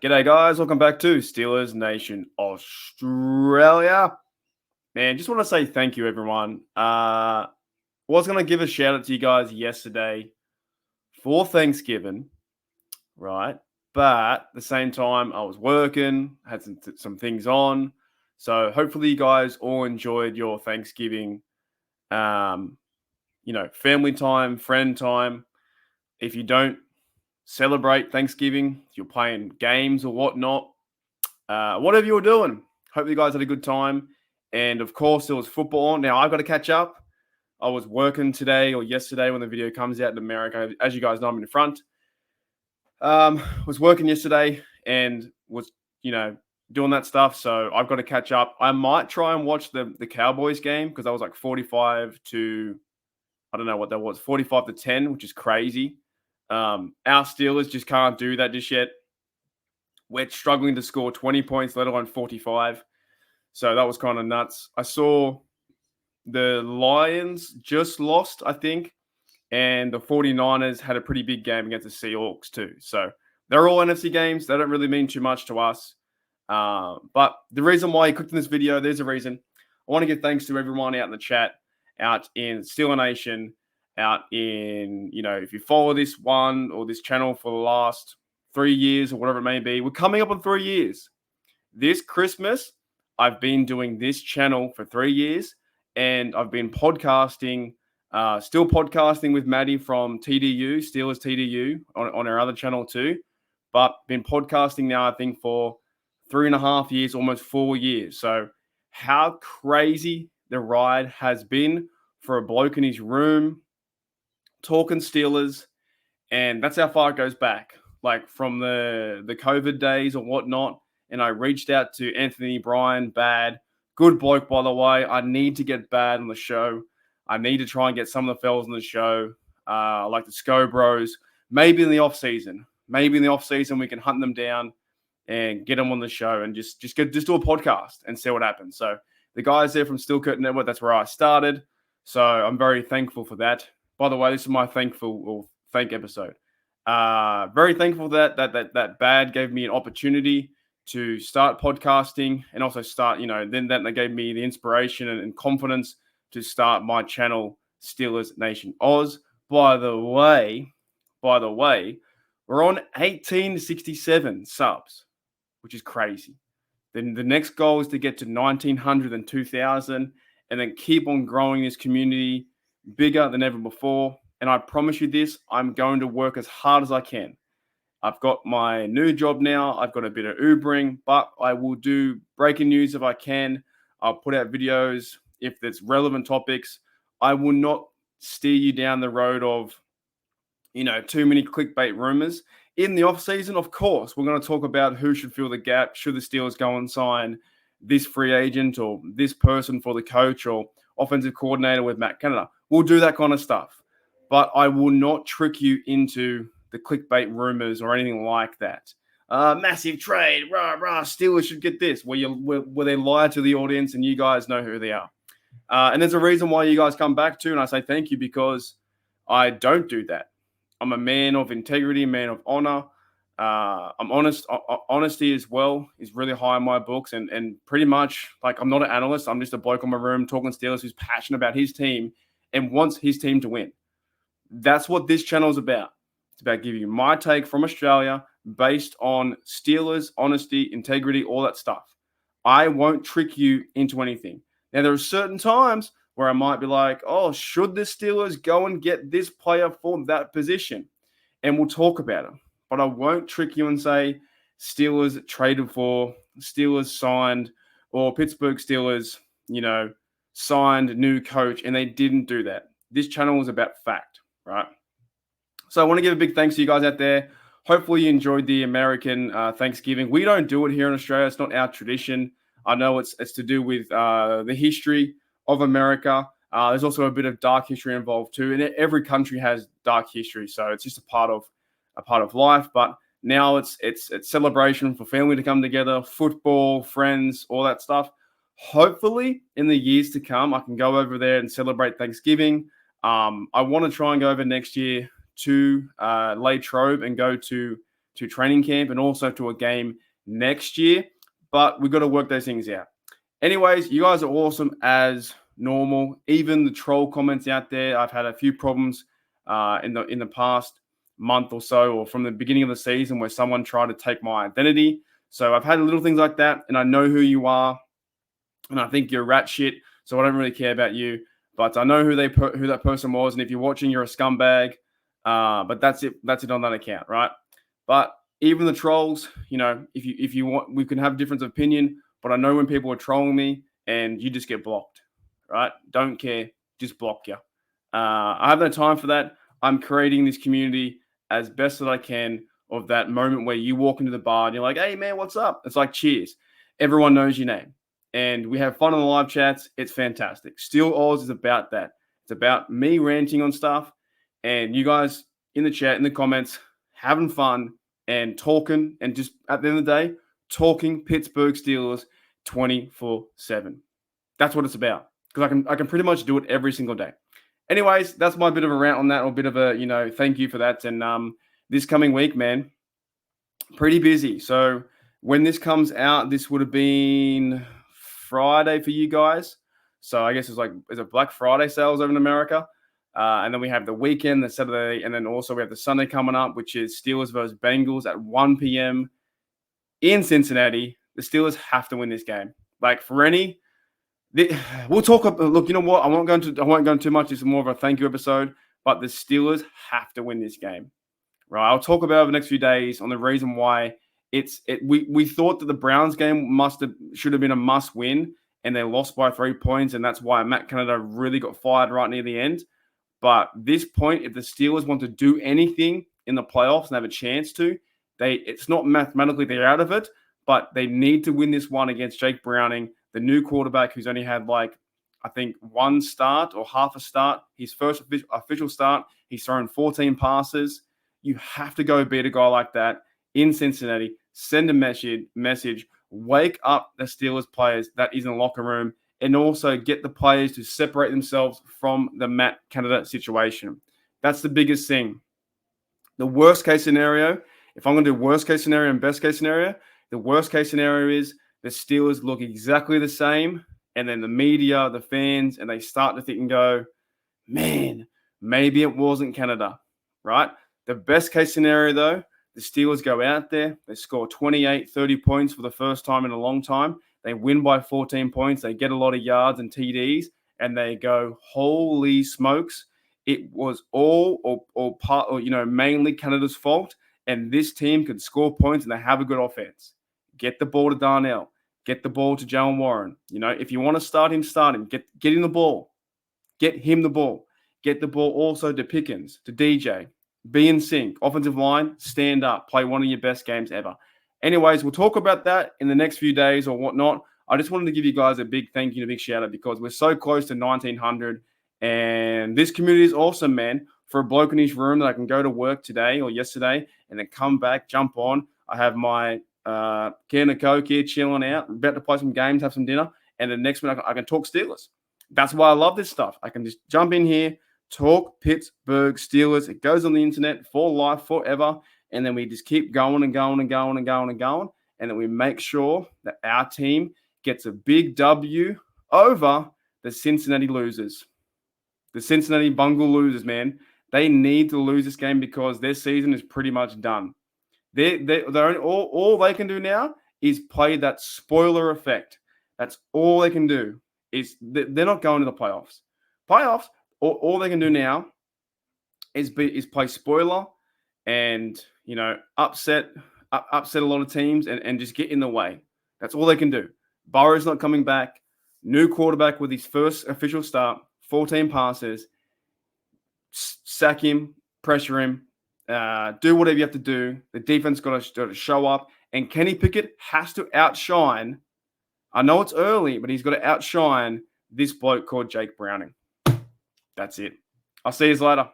G'day, guys. Welcome back to Steelers Nation Australia. Man, just want to say thank you, everyone. Was going to give a shout out to you guys yesterday for Thanksgiving, right? But at the same time, I was working, had some things on. So hopefully you guys all enjoyed your Thanksgiving, family time, friend time. If you don't celebrate Thanksgiving, if you're playing games or whatnot, whatever you were doing, hope you guys had a good time. And of course, there was football on. Now, I've got to catch up. I was working today or yesterday when the video comes out in America. As you guys know, I'm in the front. Was working yesterday and was, doing that stuff. So I've got to catch up. I might try and watch the Cowboys game because I was like 45 to, I don't know what that was, 45 to 10, which is crazy. Our Steelers just can't do that just yet. We're struggling to score 20 points, let alone 45. So that was kind of nuts. I saw the Lions just lost, I think, and the 49ers had a pretty big game against the Seahawks too. So they're all NFC games. They don't really mean too much to us. But the reason why you clicked on this video, there's a reason. I want to give thanks to everyone out in the chat, out in Steeler Nation, out in, if you follow this one or this channel for the last 3 years or whatever it may be. We're coming up on 3 years. This Christmas, I've been doing this channel for 3 years, and I've been podcasting, still podcasting with Maddie from TDU, Steelers TDU, on our other channel too. But been podcasting now, I think, for 3.5 years, almost 4 years. So how crazy the ride has been for a bloke in his room talking Steelers, and that's how far it goes back. Like from the COVID days or whatnot. And I reached out to Anthony Bryan, Bad. Good bloke, by the way. I need to get Bad on the show. I need to try and get some of the fellas on the show, like the Sco Bros. Maybe in the off-season. Maybe in the off-season we can hunt them down and get them on the show and just do a podcast and see what happens. So the guys there from Steel Curtain Network, that's where I started. So I'm very thankful for that. By the way, this is my thank episode. Very thankful that Bad gave me an opportunity to start podcasting and also start, then that they gave me the inspiration and confidence to start my channel, Steelers Nation Oz. By the way, we're on 1867 subs, which is crazy. Then the next goal is to get to 1,900 and 2,000 and then keep on growing this community bigger than ever before. And I promise you this, I'm going to work as hard as I can. I've got my new job now. I've got a bit of Ubering, but I will do breaking news if I can. I'll put out videos if there's relevant topics. I will not steer you down the road of, too many clickbait rumors. In the off-season, of course, we're going to talk about who should fill the gap. Should the Steelers go and sign this free agent or this person for the coach or offensive coordinator with Matt Canada? We'll do that kind of stuff. But I will not trick you into the clickbait rumors or anything like that. Massive trade, Steelers should get this, where they lie to the audience and you guys know who they are. And there's a reason why you guys come back to, and I say thank you because I don't do that. I'm a man of integrity, a man of honor. I'm honest. Honesty as well is really high in my books, and pretty much like I'm not an analyst. I'm just a bloke in my room talking Steelers who's passionate about his team and wants his team to win. That's what this channel is about. It's about giving you my take from Australia based on Steelers, honesty, integrity, all that stuff. I won't trick you into anything. Now, there are certain times where I might be like, oh, should the Steelers go and get this player for that position? And we'll talk about it. But I won't trick you and say Steelers traded for, Steelers signed, or Pittsburgh Steelers, signed new coach, and they didn't do that. This channel is about fact, right? So I want to give a big thanks to you guys out there. Hopefully you enjoyed the American Thanksgiving. We don't do it here in Australia. It's not our tradition. I know it's to do with the history of America. There's also a bit of dark history involved too. And every country has dark history. So it's just a part of life. But now it's celebration for family to come together, football, friends, all that stuff. Hopefully in the years to come, I can go over there and celebrate Thanksgiving. I want to try and go over next year to Latrobe and go to to training camp and also to a game next year. But we've got to work those things out. Anyways, you guys are awesome as normal. Even the troll comments out there, I've had a few problems in the past month or so, or from the beginning of the season, where someone tried to take my identity. So I've had little things like that, and I know who you are, and I think you're rat shit. So I don't really care about you, but I know who that person was, and if you're watching, you're a scumbag. But that's it. That's it on that account, right? But even the trolls, if you want, we can have difference of opinion. But I know when people are trolling me, and you just get blocked, right? Don't care, just block you. I have no time for that. I'm creating this community as best that I can of that moment where you walk into the bar and you're like, hey, man, what's up? It's like cheers. Everyone knows your name. And we have fun in the live chats. It's fantastic. Steel Oz is about that. It's about me ranting on stuff and you guys in the chat, in the comments, having fun and talking, and just at the end of the day, talking Pittsburgh Steelers 24/7. That's what it's about, because I can pretty much do it every single day. Anyways, that's my bit of a rant on that, or a bit of a, thank you for that. And this coming week, man, pretty busy. So when this comes out, this would have been Friday for you guys. So I guess it's a Black Friday sales over in America. And then we have the weekend, the Saturday, and then also we have the Sunday coming up, which is Steelers versus Bengals at 1 p.m. in Cincinnati. The Steelers have to win this game. We'll talk. Look, you know what? I won't go into too much. It's more of a thank you episode. But the Steelers have to win this game, right? I'll talk about it over the next few days on the reason why we thought that the Browns game should have been a must win, and they lost by 3 points, and that's why Matt Canada really got fired right near the end. But this point, if the Steelers want to do anything in the playoffs and have a chance to, it's not mathematically they're out of it, but they need to win this one against Jake Browning, the new quarterback who's only had I think one start or half a start. His first official start, he's thrown 14 passes. You have to go beat a guy like that in Cincinnati. Send a message, wake up the Steelers players that is in the locker room, and also get the players to separate themselves from the Matt Canada situation. That's the biggest thing. The worst case scenario, if I'm going to do worst case scenario and best case scenario, the worst case scenario is the Steelers look exactly the same, and then the media, the fans, and they start to think and go, man, maybe it wasn't Canada, right? The best case scenario, though, the Steelers go out there, they score 28, 30 points for the first time in a long time. They win by 14 points. They get a lot of yards and TDs, and they go, holy smokes, it was all or part or mainly Canada's fault, and this team could score points and they have a good offense. Get the ball to Darnell. Get the ball to Jalen Warren. If you want to start him, start him. Get him the ball. Get him the ball. Get the ball also to Pickens, to DJ. Be in sync. Offensive line, stand up. Play one of your best games ever. Anyways, we'll talk about that in the next few days or whatnot. I just wanted to give you guys a big thank you and a big shout out, because we're so close to 1,900. And this community is awesome, man. For a bloke in his room that I can go to work today or yesterday and then come back, jump on. I have my can of Coke here, chilling out, about to play some games, have some dinner, and the next minute I can talk Steelers. That's why I love this stuff. I can just jump in here, talk Pittsburgh Steelers. It goes on the internet for life, forever, and then we just keep going and going and going and going and going, and then we make sure that our team gets a big W over the Cincinnati losers. The Cincinnati Bungle losers, man. They need to lose this game because their season is pretty much done. All they can do now is play that spoiler effect. That's all they can do. They're not going to the playoffs. All they can do now is play spoiler and upset a lot of teams and just get in the way. That's all they can do. Burrow's not coming back. New quarterback with his first official start. 14 passes. Sack him, pressure him. Do whatever you have to do. The defense got to show up, and Kenny Pickett has to outshine. I know it's early, but he's got to outshine this bloke called Jake Browning. That's it. I'll see you later.